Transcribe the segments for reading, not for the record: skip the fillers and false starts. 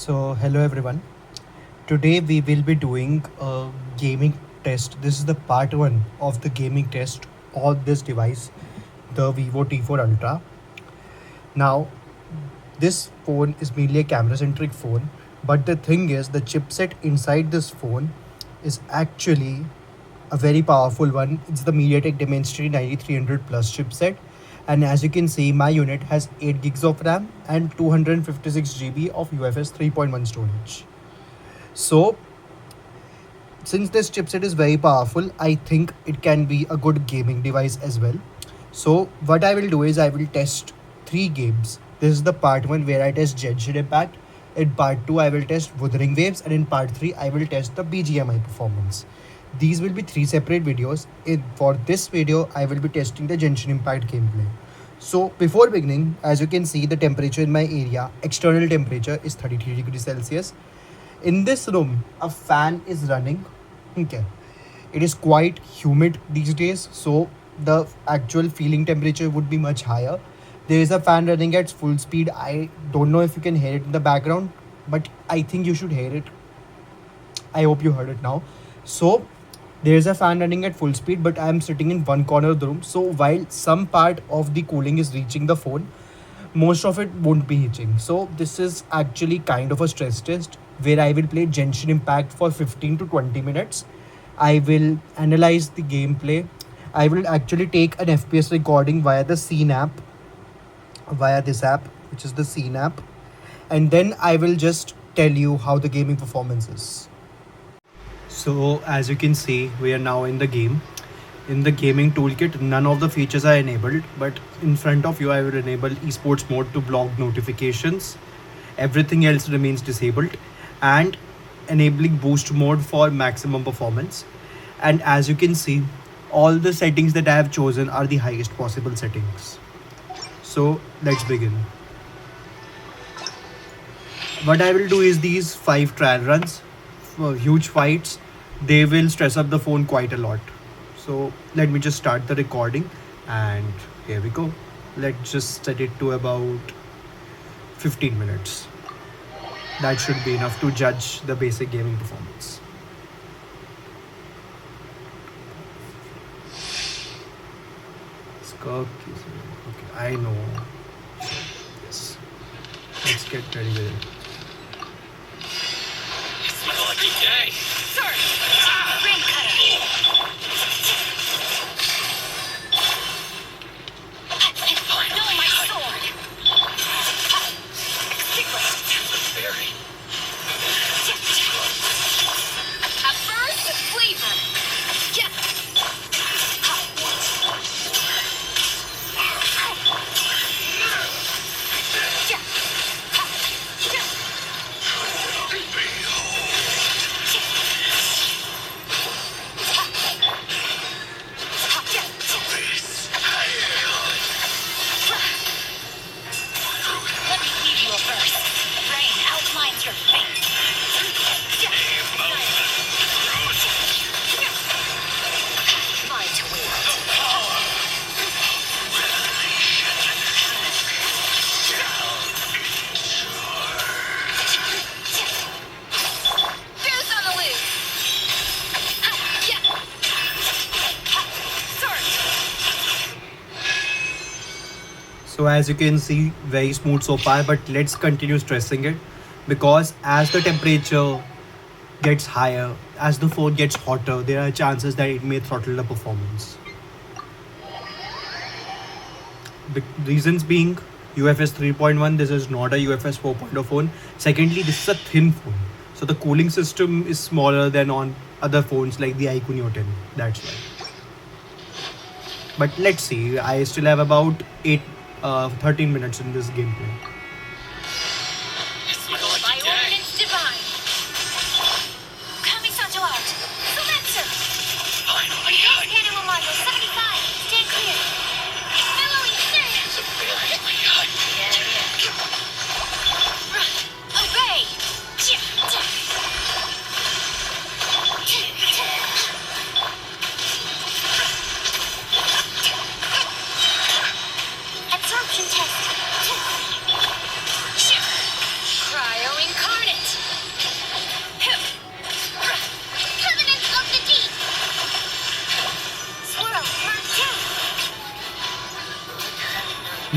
Hello everyone. Today we will be doing a gaming test. This is the part 1 of the gaming test of this device, the Vivo T4 Ultra. Now, this phone is mainly a camera centric phone, but the thing is, the chipset inside this phone is actually a very powerful one. It's the MediaTek Dimensity 9300 Plus chipset, and as you can see, my unit has 8 gigs of RAM and 256 GB of UFS 3.1 storage. So, since this chipset is very powerful, I think it can be a good gaming device as well. So, what I will do is I will test 3 games. This is the part 1 where I test Genshin Impact. In part 2, I will test Wuthering Waves, and in part 3, I will test the BGMI performance. These will be 3 separate videos. For this video, I will be testing the Genshin Impact gameplay. So, before beginning, as you can see, the temperature in my area, external temperature is 33 degrees Celsius. In this room, a fan is running. Okay. It is quite humid these days, so the actual feeling temperature would be much higher. There is a fan running at full speed. I don't know if you can hear it in the background, but I think you should hear it. I hope you heard it now. So there is a fan running at full speed, but I am sitting in one corner of the room. So while some part of the cooling is reaching the phone, most of it won't be hitching. So this is actually kind of a stress test where I will play Genshin Impact for 15 to 20 minutes. I will analyze the gameplay. I will actually take an FPS recording via the Scene app, via this app, which is the Scene app, and then I will just tell you how the gaming performance is. So as you can see, we are now in the game. In the gaming toolkit, none of the features are enabled, but in front of you, I will enable esports mode to block notifications. Everything else remains disabled, and enabling boost mode for maximum performance. And as you can see, all the settings that I have chosen are the highest possible settings. So let's begin. What I will do is these 5 trial runs for huge fights. They will stress up the phone quite a lot. So let me just start the recording, and here we go. Let's just set it to about 15 minutes. That should be enough to judge the basic gaming performance. Okay, I know. Yes. Let's get ready with it. It's my lucky day. Sir! Ring cutter! No, my sword! Very. A burst of flavor! Yeah. Let me leave you a verse. Rain outlines your fate. My twin. Goose on the loose. Yeah. Sword. So as you can see, very smooth so far, but let's continue stressing it, because as the temperature gets higher, as the phone gets hotter, there are chances that it may throttle the performance. The reasons being UFS 3.1, this is not a UFS 4.0 phone. Secondly, this is a thin phone. So the cooling system is smaller than on other phones like the iQOO Neo 10. That's why. But let's see, I still have about 13 minutes in this gameplay. It's my By lucky day. ordinance divine. Kamisato out. Selencer. Finally. Animal module 75. Stand clear. Bellowing surge. It's a very hot. Obey. Absorption test.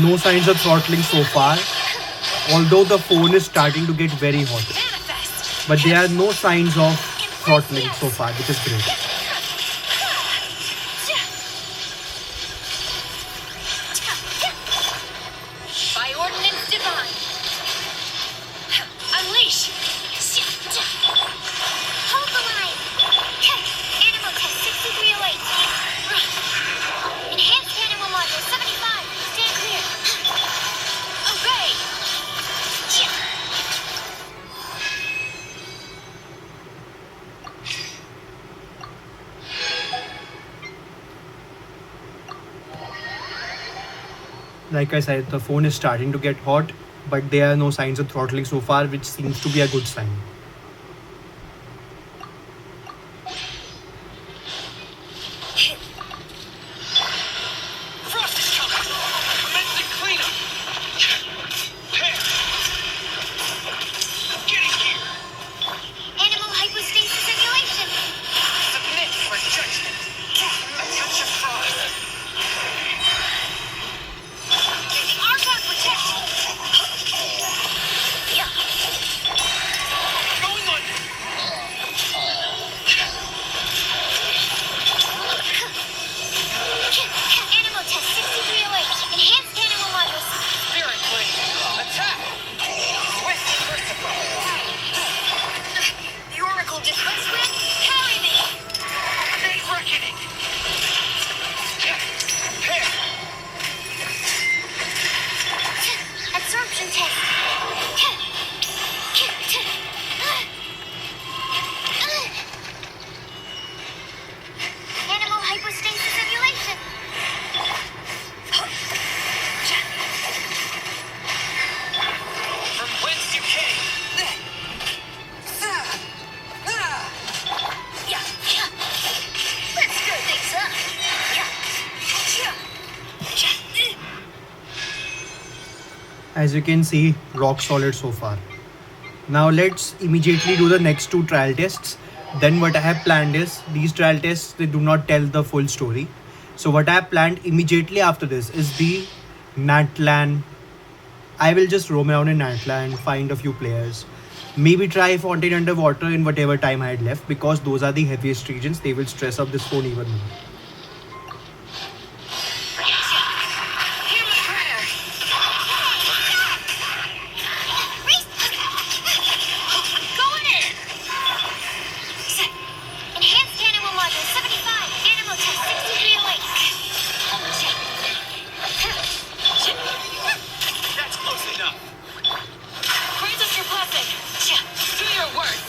No signs of throttling so far, although the phone is starting to get very hot. Manifest. But there are no signs of throttling so Impressive. far, which is great. By ordinance divine. Unleash. Hold the line. Animal test 6308. Enhanced animal module 75. Stand clear. Obey. Like I said, the phone is starting to get hot, but there are no signs of throttling so far, which seems to be a good sign. Frost is coming! Commencing cleanup! Prepare! Getting here! Animal hypostasis simulation. Submit for judgment! A touch of frost! Argon protection. Yeah. Going under! Animal test 6308. Enhanced animal module. Spirit blade! Attack! Swift diversify! The oracle defense wind. Carry me. Big reckoning! Prepare! Absorption test. Animal hypostasis simulation. From whence you came! Yeah. Let's stir things up. As you can see, rock solid so far. Now let's immediately do the next two trial tests. Then what I have planned is, these trial tests, they do not tell the full story. So what I have planned immediately after this is the Natlan. I will just roam around in Natlan, find a few players. Maybe try Fontaine underwater in whatever time I had left, because those are the heaviest regions. They will stress up this phone even more. Hear my prayer. Going in. Enhanced animal module 75. Animal test 6308. That's close enough! Raise up your blessing. Do your worst!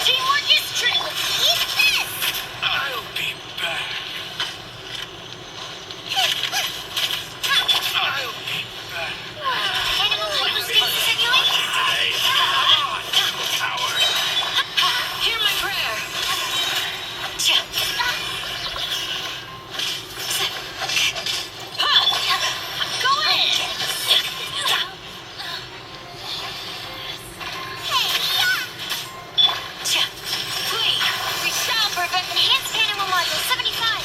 Teamwork is true. Eat this. I'll be back! I'll be back! Animal hypostasis simulation. Today! Come on, tower! Hear my prayer. Go in. We shall prevent enhanced animal module 75.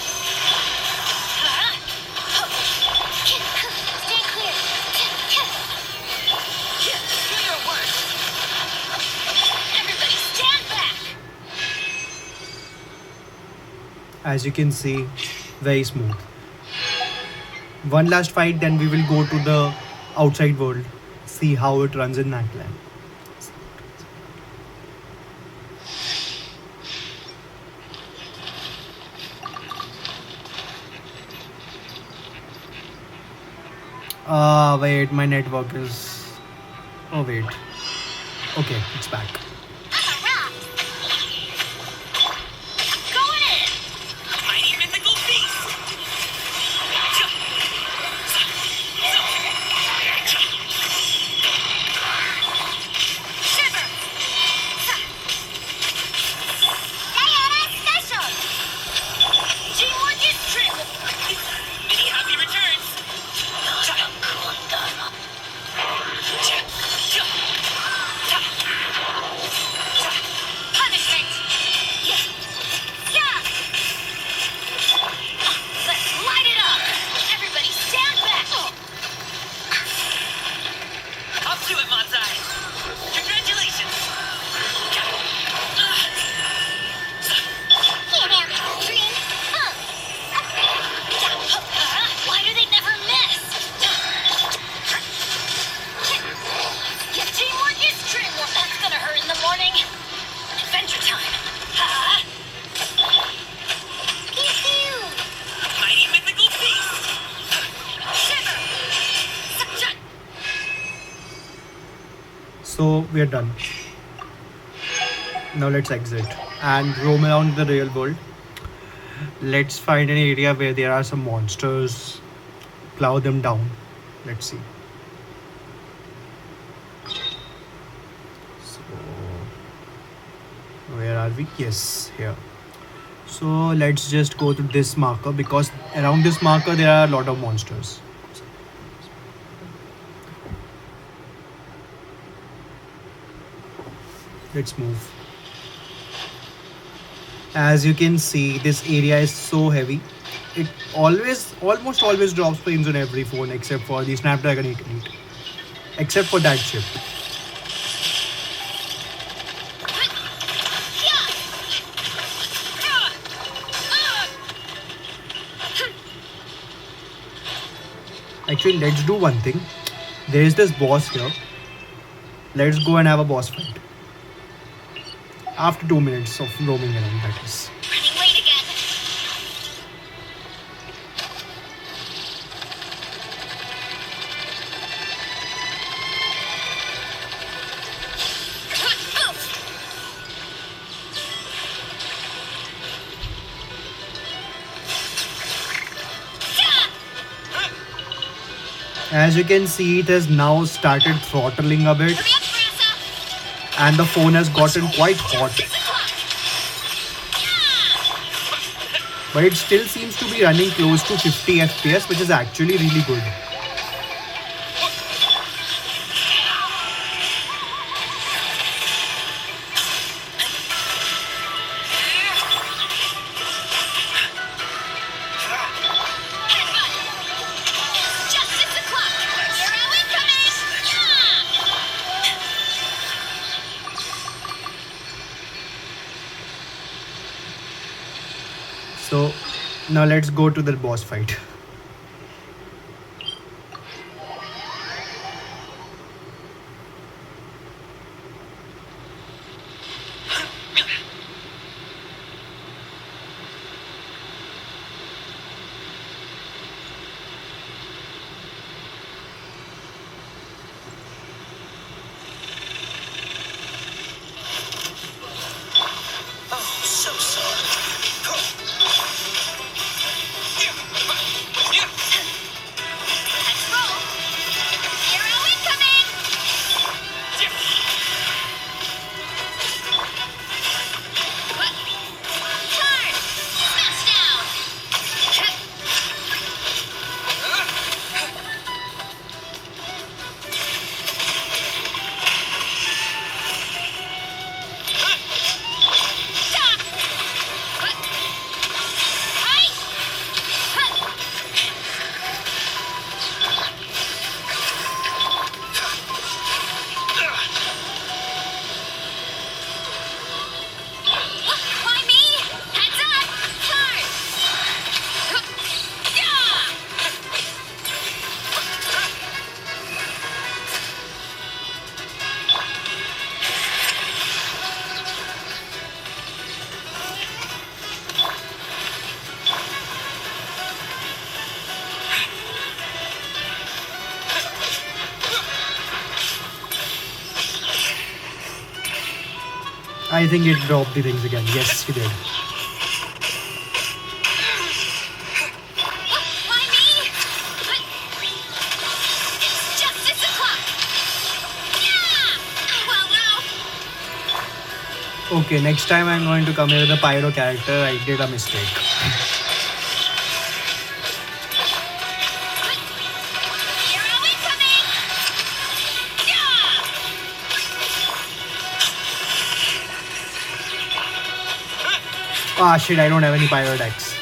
Stand clear. Do your worst! Everybody stand back. As you can see, very smooth. One last fight, then we will go to the outside world, see how it runs in Natlan. Wait, my network is. Oh, wait. Okay, it's back. Going in. Mighty mythical beast! Shiver. Diana special. Teamwork is true. Many happy returns! So we are done. Now let's exit and roam around the real world. Let's find an area where there are some monsters. Plow them down. Let's see. So where are we? Yes, here. So let's just go to this marker because around this marker there are a lot of monsters. Let's move. As you can see, this area is so heavy. It almost always drops frames on every phone except for the Snapdragon 8 Elite. Except for that chip. Actually, let's do one thing. There is this boss here. Let's go and have a boss fight. After 2 minutes of roaming around, that is. Running late again. As you can see, it has now started throttling a bit, Hurry up, Marissa. and the phone has gotten quite hot. It's the clock. But it still seems to be running close to 50 FPS, which is actually really good. Just as the clock. Hero incoming. So now let's go to the boss fight. Oh, so sorry. Let's roll. Hero incoming. Charge. Smash down. Why me? Heads up! Charge! I think it dropped the things again. Yes, he did. Why me? It's just as the clock. Well, Okay, next time I'm going to come here with a pyro character. I did a mistake. hero incoming. Ah shit, I don't have any pyro decks.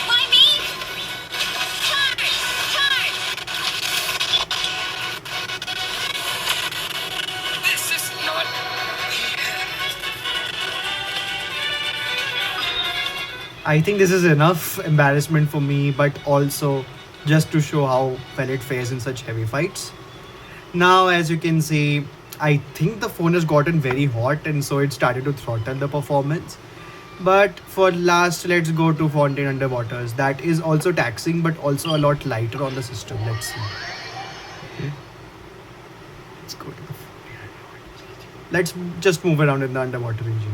Why me? Charge! This is not. I think this is enough embarrassment for me, but also just to show how well it fares in such heavy fights. Now, as you can see, I think the phone has gotten very hot and so it started to throttle the performance. But for last, let's go to Fontaine Underwaters. That is also taxing but also a lot lighter on the system. Let's see. Okay, let's go to the. Let's just move around in the underwater region.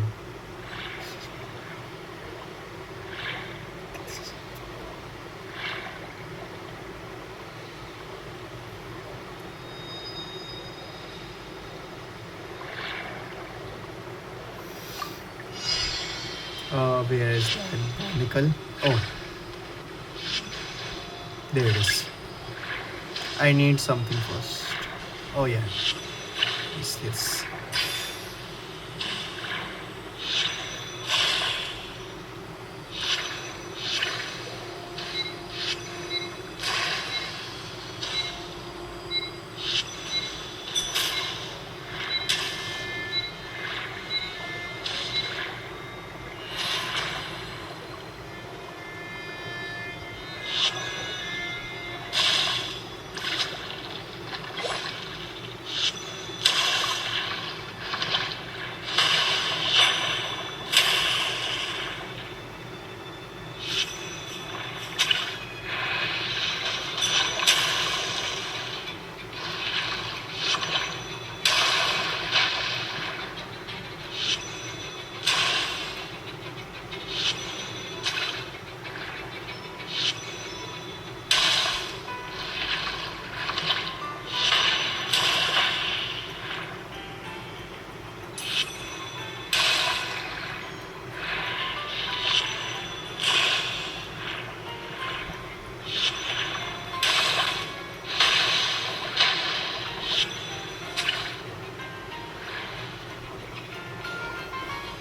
Where is that nickel? Oh, there it is. I need something first. Oh yeah, yes.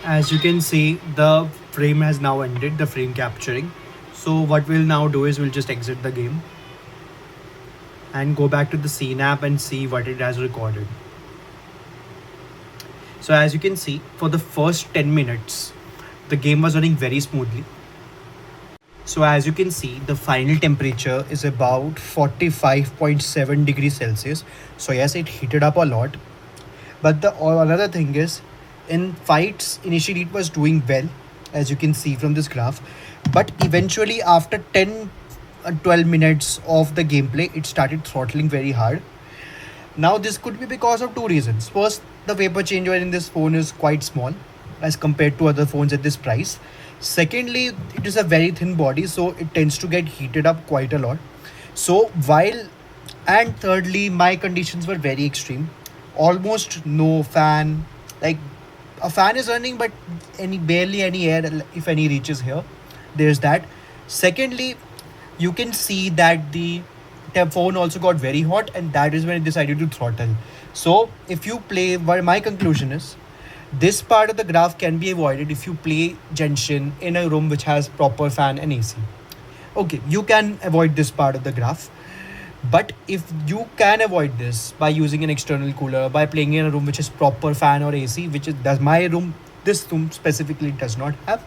As you can see, the frame has now ended, the frame capturing. So what we'll now do is we'll just exit the game and go back to the scene app and see what it has recorded. So as you can see, for the first 10 minutes, the game was running very smoothly. So as you can see, the final temperature is about 45.7 degrees Celsius. So yes, it heated up a lot. But the another thing is, in fights, initially it was doing well, as you can see from this graph. But eventually, after 10 12 minutes of the gameplay, it started throttling very hard. Now, this could be because of two reasons. First, the vapor changer in this phone is quite small as compared to other phones at this price. Secondly, it is a very thin body, so it tends to get heated up quite a lot. So, while and thirdly, my conditions were very extreme. Almost no fan. Like a fan is running, but any barely any air, if any, reaches here. There's that. Secondly, you can see that the phone also got very hot, and that is when it decided to throttle. So if you play, well, my conclusion is this part of the graph can be avoided if you play Genshin in a room which has proper fan and AC. Okay, you can avoid this part of the graph. But if you can avoid this by using an external cooler, by playing in a room which is proper fan or AC, which is does my room, this room specifically does not have.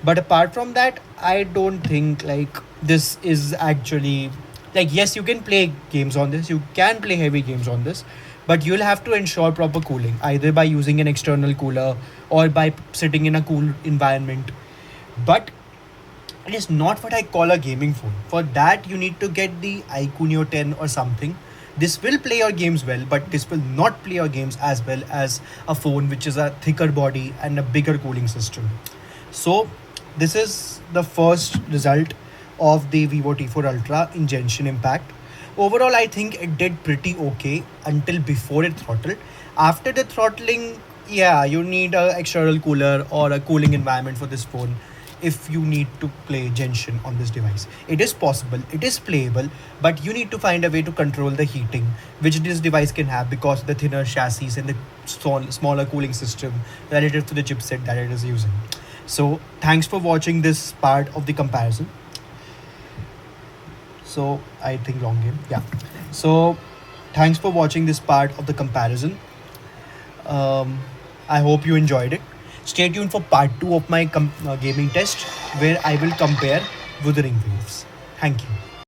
But apart from that, I don't think like this is actually like, yes, you can play games on this, you can play heavy games on this, but you'll have to ensure proper cooling either by using an external cooler or by sitting in a cool environment. But it is not what I call a gaming phone. For that, you need to get the Iconio 10 or something. This will play your games well, but this will not play your games as well as a phone which is a thicker body and a bigger cooling system. So, this is the first result of the Vivo T4 Ultra in Genshin Impact. Overall, I think it did pretty okay until before it throttled. After the throttling, yeah, you need a external cooler or a cooling environment for this phone if you need to play Genshin on this device. It is possible, it is playable, but you need to find a way to control the heating, which this device can have because of the thinner chassis and the smaller cooling system relative to the chipset that it is using. So, thanks for watching this part of the comparison. So, I think long game. Yeah. So, thanks for watching this part of the comparison. Um, I hope you enjoyed it. Stay tuned for part 2 of my gaming test where I will compare Wuthering Waves. Thank you.